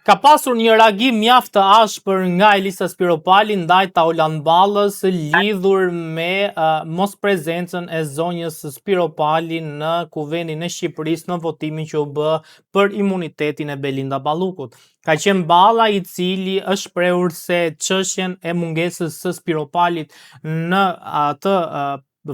Ka pasur një reagim mjaft të ashpër nga Elisa Spiropali ndaj Taulan Ballës lidhur me mosprezencën e zonjës Spiropali në Kuvendin e Shqipërisë në votimin që u bë për imunitetin e Belinda Ballukut. Ka qenë Balla i cili është shprehur se çështjen e mungesës së Spiropalit në atë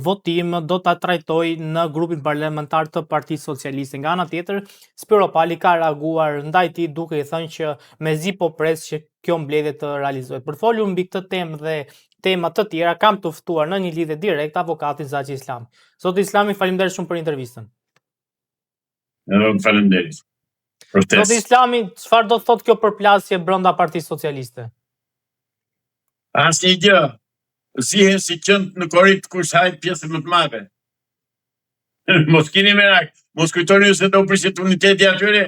votim do ta trajtoj në grupin parlamentar të Partisë Socialiste. Nga ana tjetër, Spiropali ka reaguar ndaj tij duke i thënë që mezi po pres që kjo mbledhje të realizohet. Për folur mbi këtë temë dhe tema të tjera, kam të ftuar në një lidhje direkte avokatin Zaqi Islami. Zoti Islami, faleminderit shumë për intervistën. Faleminderit. Zoti Islami, çfarë do thotë kjo përplasje brenda Partisë Socialiste? Asnjë gjë. Zihen si qënd në korrit kush hajt pjesën më të madhe. Mos keni merak, mos kujtoni se do prishet uniteti atyre.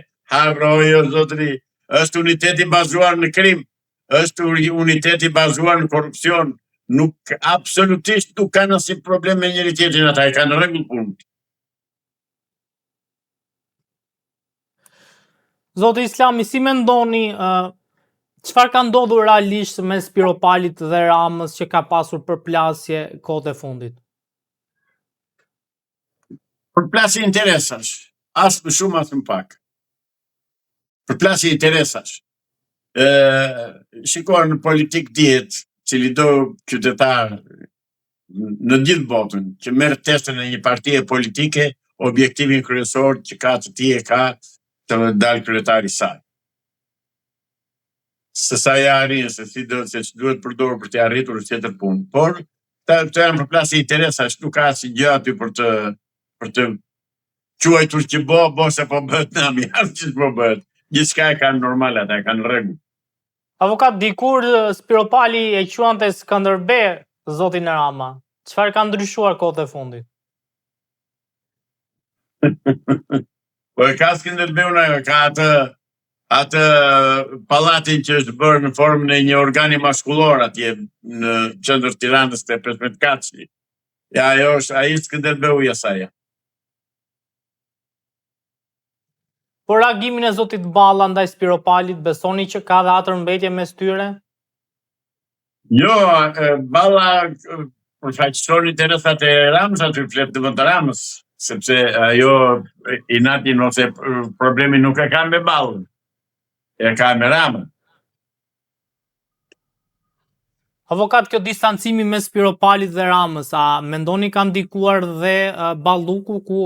Jo zotëri, është uniteti bazuar në krim, është uniteti bazuar në korrupsion. Nuk absolutisht nuk kanë asnjë problem me njëri tjetrin, ata e kanë rregull punën. Zoti Islami, si mendoni çfarë ka ndodhur realisht me Spiropalit dhe Ramës që ka pasur përplasje kohët e fundit? Përplasje interesash, as më shumë as më pak. Përplasje interesash. Shikoj në politik dihet, cili do qytetar në gjithë botën që merr testën e një partie politike, objektivin kryesor që ka të tij e ka të dalë kryetari i saj. Se sa ja arrin, se duhet përdorur për të arritur tjetër punë. Por këto janë përplasje interesash, nuk ka asnjë gjë aty për të quajtur që bo se po bëhet nami, asgjë po bëhet. Gjithçka e kanë normal ata, e kanë rregull. Avokat, dikur Spiropali e quante Skënderber zotin Rama. Çfarë ka ndryshuar kohët e fundit? Po e ka Skënderbeun ajo, ka atë pallatin që është bërë në formën e një organi maskullor atje në qendër Tiranës te 15 Kaçi. Ja, ajo është ai Skënderbeu i asaj. Por reagimin e zotit Balla ndaj Spiropalit, besoni që ka dhe atërmbetje mes tyre? Jo, Balla përfaqëson interesat e Ramës aty flet të vënd të Ramës, sepse ajo inatin ose problemi nuk e ka me Ballën, e ka me Ramën. Avokat, kjo distancimi me Spiropalit dhe Ramës, a mendoni ka ndikuar dhe Balluku ku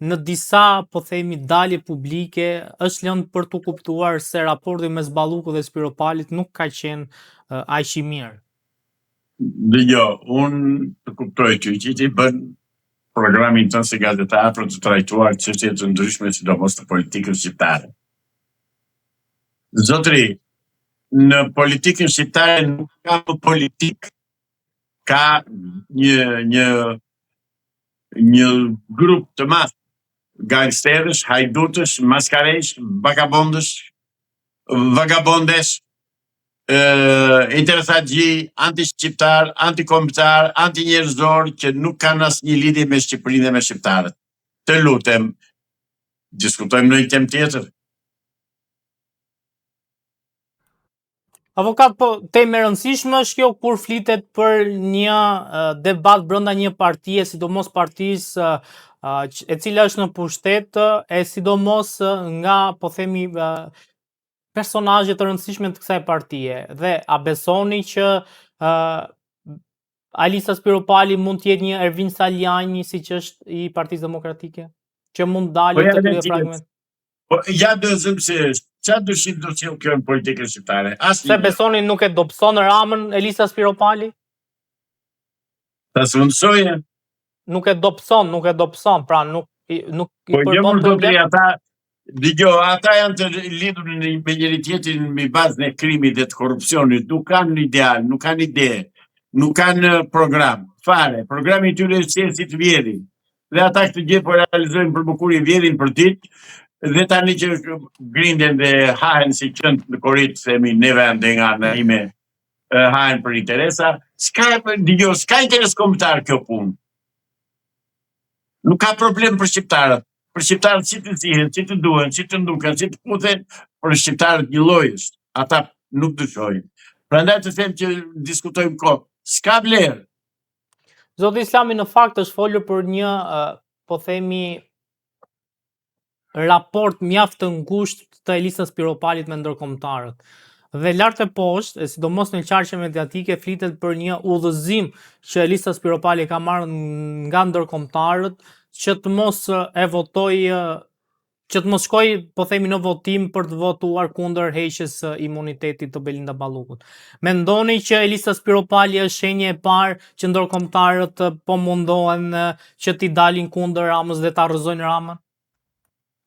në disa, po themi, dalje publike është lënë për të kuptuar se raporti mes Ballukut dhe Spiropalit nuk ka qenë aq i mirë? Jo, unë të kuptoj ty që ti bën programin tënë si gazetar për të trajtuar çështje të ndryshme, sidomos të politikës shqiptare. Zotëri, në politikën shqiptare nuk ka më politik. Ka një grup të madh gangsterësh, hajdutësh, maskarejsh, vagabondesh, interesatgji, anti-shqiptar, anti-kombëtar, anti-njerëzor që nuk kanë asnjë lidhje me Shqipërinë dhe me shqiptarët. Të lutem, diskutojmë në një temë tjetër. Avokat, po temë e rëndësishme është kjo kur flitet për një debat brenda një partie, sidomos partisë e cila është në pushtet, e sidomos nga, po themi, personazhe të rëndësishme të kësaj partie. Dhe a besoni që Alisa Spiropali mund të jetë një Ervin Saljani siç është i Partisë Demokratike, që mund dalë të kryejë fragment? Po ja dozëm se çfarë dyshim do të sjellë kjo në politikën shqiptare? Se besoni nuk e dobëson Ramën Elisa Spiropali? Ta sundsoje. Nuk e dobëson, pra nuk i përbën problem. Ata janë të lidhur me njëri tjetrin me bazën e krimit dhe të korrupsionit, nuk kanë ideal, nuk kanë ide, nuk kanë program, fare. Programi i tyre është si të vjedhin. Dhe ata këtë gjë po realizojnë për bukurin, vjedhin për ditë, dhe tani që grinden dhe hahen si qënd në korrit, themi neve ande nga në ime, hahen për interesa, s'ka interes kombëtar kjo punë. Nuk ka problem për shqiptarët. për shqiptarët si të zihen, si të duhen, si të nduken, si të puthen, për shqiptarët një llojës, ata nuk dyshojnë. Prandaj të them që diskutojmë kohë, s'ka vlerë. Zoti Islami në fakt është folur për një, po themi, raport mjaft të ngushtë të Elisa Spiropalit me ndërkombëtarët. Dhe lart e poshtë, sidomos në qarqe mediatike, flitet për një udhëzim që Elisa Spiropali ka marrë nga ndërkombëtarët që të mos e votojë, që të mos shkoj, po themi, në votim për të votuar kundër heqjes së imunitetit të Belinda Ballukut. Mendoni që Elisa Spiropali është shenjë e parë që ndërkombëtarët po mundohen që t'i dalin kundër Ramës dhe ta rrëzojnë Ramën?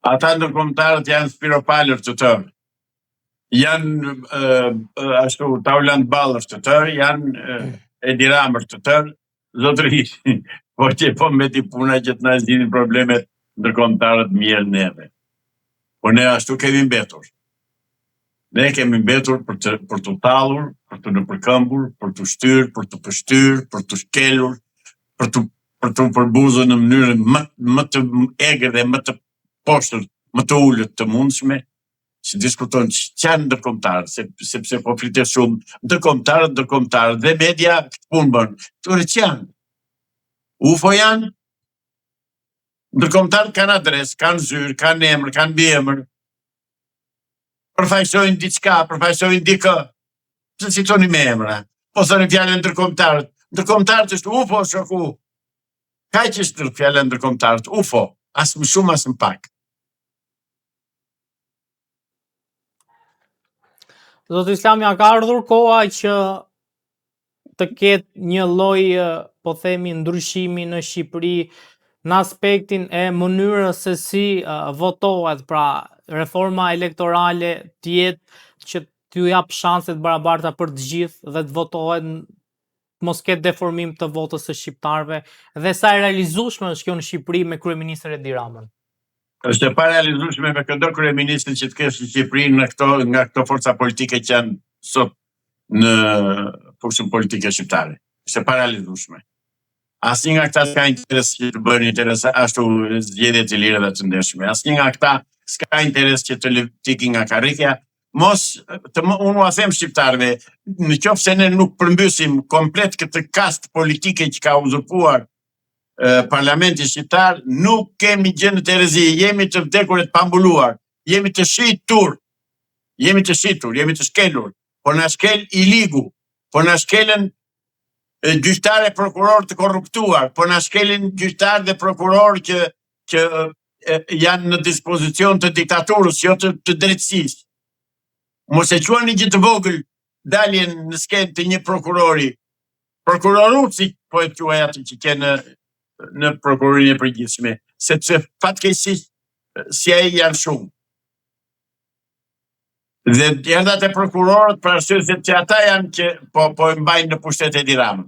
Ata ndërkombëtarët janë Spiropalër të tërë. Janë ashtu Tauland Ballës të tërë, janë Edi Ramër të tërë. Zotëri, po që po me ti puna që të na zgjidhin problemet ndërkombëtarët mirë neve. Po ne ashtu kemi mbetur. Ne kemi mbetur për të tallur, për të nëpërkëmbur, për të shtyrë, për të pështyrë, për të shkelur, për të përbuzur në mënyrën më të egër dhe më të poshtër, më të ullët të mundshme, që diskutojnë që janë ndërkombëtarët, sepse po flitet shumë ndërkombëtarët dhe media këtë punë bënë. Këtyre që janë? UFO janë? Ndërkombëtarët kanë adres, kanë zyrë, kanë emër, kanë biemër. Përfaqësojnë diçka, përfaqësojnë dikë. Pse citoni me emra? Po thoni fjalën ndërkombëtarët. Ndërkombëtarët është UFO, shoku. Kaq është fjala ndërkombëtarët, UFO, as më shumë as më pak. Zoti Islami, ka ardhur koha që të ketë një lloj, po themi, ndryshimi në Shqipëri në aspektin e mënyrës se si votohet, pra reforma elektorale të jetë që t'ju jap shanse të barabarta për të gjithë dhe të votohet, mos ketë deformim të votës së shqiptarëve, dhe sa e realizueshme është kjo në Shqipëri me kryeministrin Edi Ramën? Është e parealizueshme me këdo kryeministër që të kesh në Shqipëri nga këto forca politike që janë sot në fushën politike shqiptare. Është e parealizueshme. Asnjë nga këta s'ka interes që të bëjnë interes ashtu zgjedhje të lira dhe të ndershme. Asnjë nga këta s'ka interes që të ikin nga karrikja. Unë ua them shqiptarëve, në qoftë se ne nuk përmbysim komplet këtë kast politike që ka uzurpuar parlamenti shqiptar, nuk kemi gjë në Terezi, jemi të vdekur e të pambuluar, jemi të shitur, jemi të shkelur, po na shkel i ligu, po na shkelen gjyqtarë e prokuror të korruptuar, po na shkelin gjyqtarë dhe prokuror që janë në dispozicion të diktaturës, jo të drejtësisë. Mos e quani gjë të vogël daljen në skenë të një prokurori, prokuroruci, po e quaj atë që ke në prokurorinë e përgjithshme, sepse fatkeqësisht si ai janë shumë. Dhe erdhat e prokurorët për arsye se që ata janë që po e mbajnë në pushtet Edi Ramën.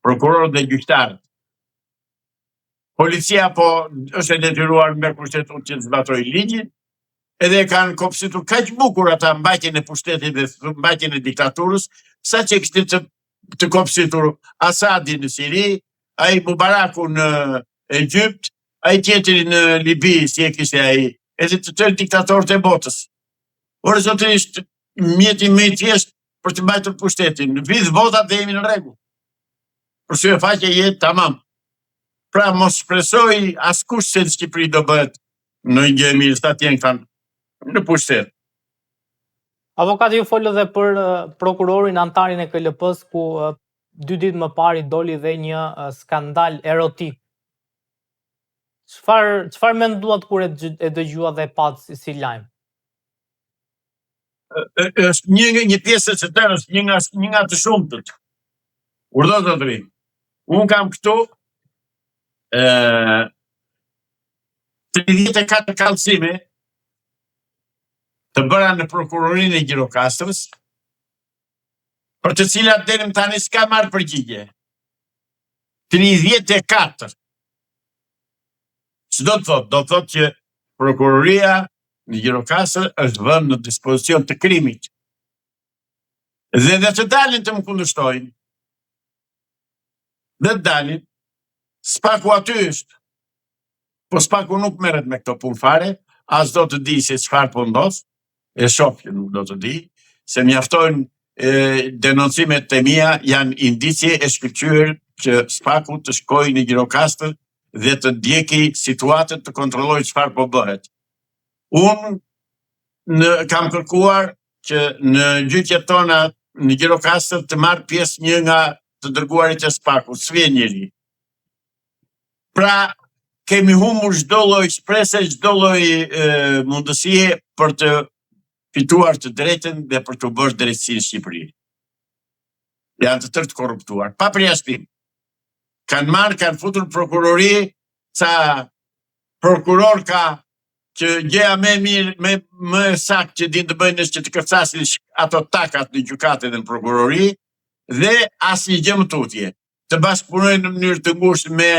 Prokurorët dhe gjyqtarët. Policia po është e detyruar me kushtetuar që të zbatojë ligjin, edhe kanë kopsitur kaq bukur ata mbajtjen e pushtetit dhe mbajtjen e diktaturës, saqë kishte të kopsitur Asadi në Siri, ai Mubaraku në Egjipt, ai tjetri në Libi, si e kishte ai, edhe të tërë diktatorët e botës. Por zotërisht, mjeti më i thjeshtë për të mbajtur pushtetin. Në vidh votat dhe jemi në rregull. Për sy e faqe jetë tamam. Pra mos shpresoj askush se në Shqipëri do bëhet në një gjë e mirë, sa t'jenë kanë në pushtet. Avokati ju folë dhe për prokurorin antarin e KLP-s, ku 2 ditë më parë i doli dhe një skandal erotik. Çfarë menduat kur e dëgjua dhe pat si lajm? Është një pjesë e çetërës, një nga të shumtët. Urdhë zotëri. Unë kam këtu 34 kallësime të bëra në prokurorinë e Gjirokastrës, për të cilat deri më tani s'ka marrë përgjigje. 34. Ç'do të thotë? Do të thotë që prokuroria në Gjirokastër është vënë në dispozicion të krimit. Dhe të dalin të më kundërshtojnë. Dhe të dalin, s'paku aty është. po Spaku nuk merret me këto punë fare, as do të di se çfarë po ndodh, e shoh që nuk do të di, se mjaftojnë denoncimet e mia janë indicie e shkëlqyer që Spaku të shkojë në Gjirokastër dhe të ndjeki situatën, të kontrollojë çfarë po bëhet. Unë kam kërkuar që në gjyqjet tona në Gjirokastër të marr pjesë një nga të dërguarit e Spakut, s'vjen njëri. Pra, kemi humbur çdo lloj shprese, çdo lloj mundësie për të fituar të drejtën dhe për të bërë drejtësi në Shqipëri. Janë të tërë të korruptuar, pa përjashtim. Kanë futur prokurori, sa prokuror ka që gjëja më mirë, më saktë që din të bëjnë është që të kërcasin ato takat në gjykate dhe në prokurori, dhe asnjë gjë më tutje. Të bashkëpunojnë në mënyrë të ngushtë me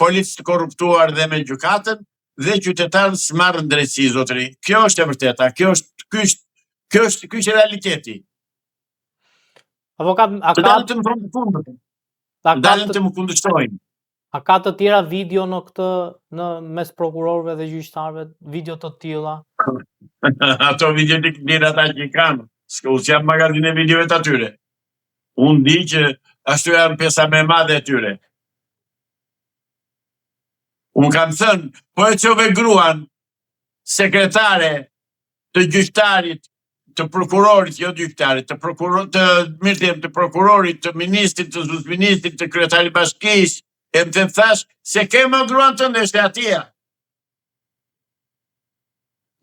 policë të korruptuar dhe me gjykatën, dhe qytetarët s'marrin drejtësi, zotëri. Kjo është e vërteta, ky është realiteti. Avokat, dalin të më fundit. Dalin të më kundërshtojnë. A ka të tjera video në këtë, në mes prokurorëve dhe gjyqtarëve, video të tilla? Ato video të këtira ata që kanë, s'ka jam magazinë e videove të atyre. Unë di që ashtu janë pjesa më e madhe e tyre. Unë kam thënë, po e qove gruan, sekretare të gjyqtarit, të prokurorit, jo gjyqtarit, të prokurorit, të ministrit, të zotëministrit, të kryetarit bashkisë, e më të thash, se kemë gruan të ndeshte atia.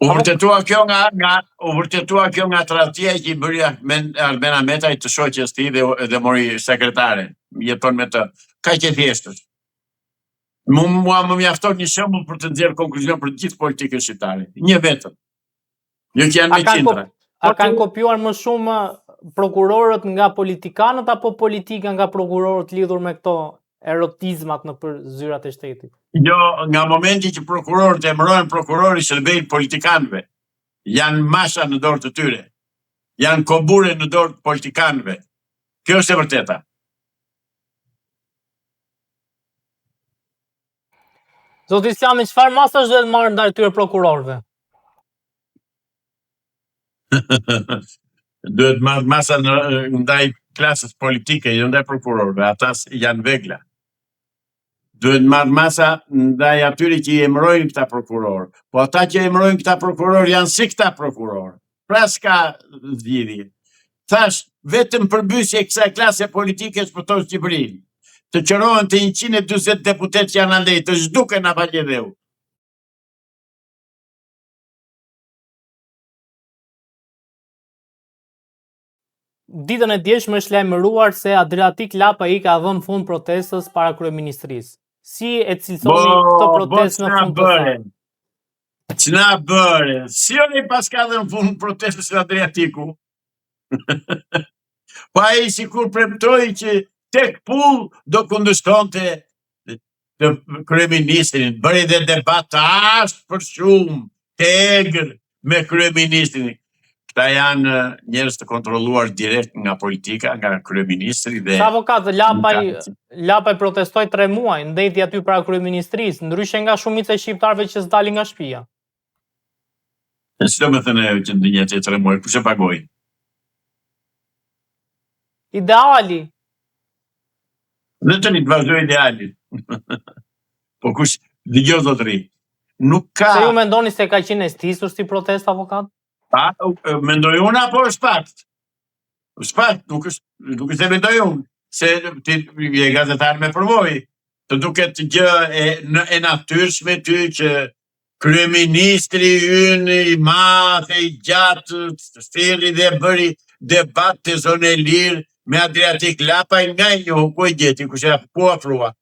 U vërtetua kjo nga tradhtia që i bëri Arben Ahmetaj të shoqes tij dhe mori sekretare. Jeton me të. Kaq e thjeshtës. Mua më mjafton një shembull për të nxjerrë konkluzion për gjithë politikën shqiptare. Një vetëm. Jo që janë me qindra. A kanë kopjuar më shumë prokurorët nga politikanët apo politika nga prokurorët lidhur me këto erotizmat në për zyrat e shtetit? Jo, nga momenti që prokurorët emërojnë prokurori shërbejnë politikanëve. Janë masha në dorë të tyre. Janë kobure në dorë të politikanëve. Kjo është e vërteta. Zoti Islami, çfarë masash duhet marrë ndaj këtyre prokurorëve? Duhet marrë masa ndaj klasës politike, jo ndaj prokurorëve, ata janë vegla. Duhet marrë masa ndaj atyre që i emërojnë këta prokurorë. Po ata që emërojnë këta prokurorë janë si këta prokurorë. Pra s'ka zgjidhje. Thash, vetëm përbysje kësaj klase politike shpëton Shqipërinë. Të qërohen të 140 deputet që janë andej, të zhduken a Valjedheu. Ditën e djeshme është lajmëruar se Adriatik Lapa i ka dhënë fund protestës para kryeministrisë. Si e cilësoni këtë protestë në fund të saj? Ç'na bëre? Si oni pas ka dhënë fund protestës në Adriatiku? Pa ai sikur premtoi që tek pull do kundërshtonte të kryeministrin, bëri dhe debat të ashpër shumë, të egër me kryeministrin. Këta janë njerëz të kontrolluar direkt nga politika, nga kryeministri dhe... Sa avokat, Lapaj protestoi 3 muaj, ndeti aty para kryeministrisë, ndryshe nga shumica e shqiptarëve që s'dalin nga shtëpia. Ç'do më thënë ajo që ndjenjat e 3 muaj, kush e pagoi? Ideali. Dhe të një të vazhdoj idealin. Po kush, dëgjoj zotëri, nuk ka... Se ju mendoni se ka qenë stisur si protest, avokat? Mendoj unë apo është fakt? Është fakt, nuk është e mendoj unë. Se ti je gazetar me përvojë. Të duket gjë e natyrshme ty që kryeministri ynë i madh e i gjatë thirrri dhe bëri debat të zonë e lirë me Adriatik Lapaj nga një ku e gjeti, kush e po afrua.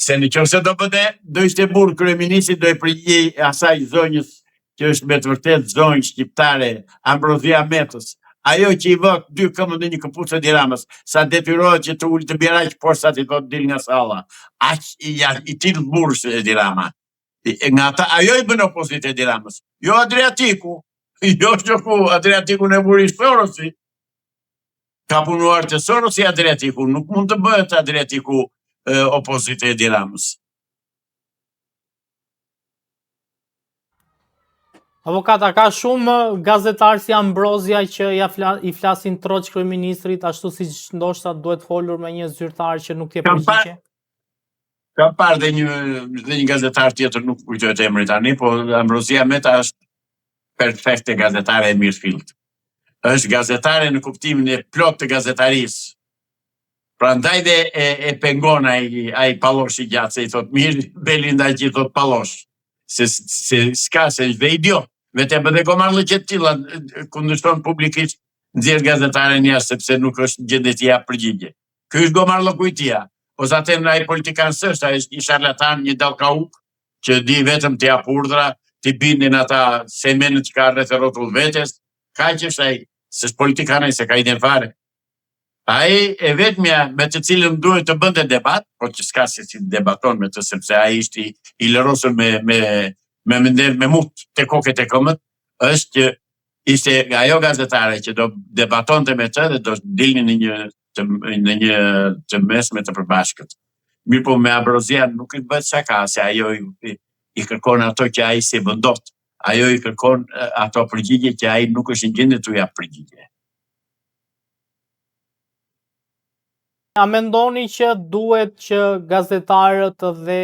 Se nëse do bëte, do ishte burr kryeministri, do e përgjigjej asaj zonjës që është me të vërtet zonjë shqiptare, Ambrozia Metës. Ajo që i vë 2 këmbë në një këpucë Edi Ramës, sa detyrohet që të ulë të bjeraq poshtat i thotë dil nga salla. Aq i tillë burrë Edi Rama. Nga ata, ajo i bën opozitë Edi Ramës. Jo Adriatiku. Jo që Adriatiku në buri Sorosi. Ka punuar të Sorosi Adriatiku. Nuk mund të bëhet Adriatiku opozitë Edi Ramës. Avokata, ka shumë gazetarë si Ambrozia që i flasin troç kryeministrit, ashtu si ndoshta duhet folur me një zyrtar që nuk t'jep përgjigje? Ka parë dhe një gazetar tjetër, nuk kujtohet emri tani, po Ambrozia Meta është perfekte gazetare e mirëfillt. Është gazetare në kuptimin e plot të gazetarisë. Prandaj dhe e pengon ai pallosh i gjatë, se i thot mirë, Belinda që i thot pallosh. Se s'ka, se është dhe idiot. Vetëm edhe gomarllëqe të tilla kundërshton publikisht nxjerr gazetaren jashtë sepse nuk është në gjendje të jap përgjigje. Ky është gomarllëkujtia. Ose atë ai politikan s'është, ai është një sharlatan, një dallkauk që di vetëm të jap urdhra, të bindin ata semenët që ka rreth rrotull vetes. Kaq është ai, s'është politikan ai, se ka iden fare. Ai e vetmja me të cilën duhet të bënte debat, por që s'ka se si debaton me të, sepse ai ishte i lërosur me mut të koket e këmët, është që ishte ajo gazetare që do debatonte me të dhe do dilni në një të mesme të përbashkët. Mirë po me Ambrozia nuk i bëhet shaka, se ajo i kërkon ato që ai si vendot. Ajo i kërkon ato përgjigje që ai nuk është në gjendje të jap përgjigje. A mendoni që duhet që gazetarët dhe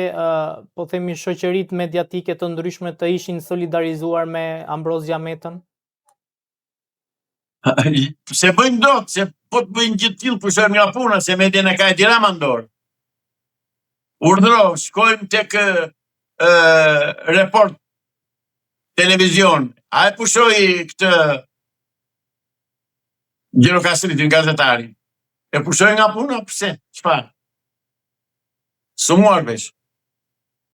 po themi shoqëritë mediatike të ndryshme të ishin solidarizuar me Ambrozia Metën? Se bëjnë dot, se po të bëjnë gjithë tillë pushojnë nga puna, se median e ka e dirama në dorë. Urdhëro, shkojmë tek report televizion. A e pushoi këtë Gjirokastrit gazetari? E pushoj nga puna, pse? Çfarë? Sumuar vesh.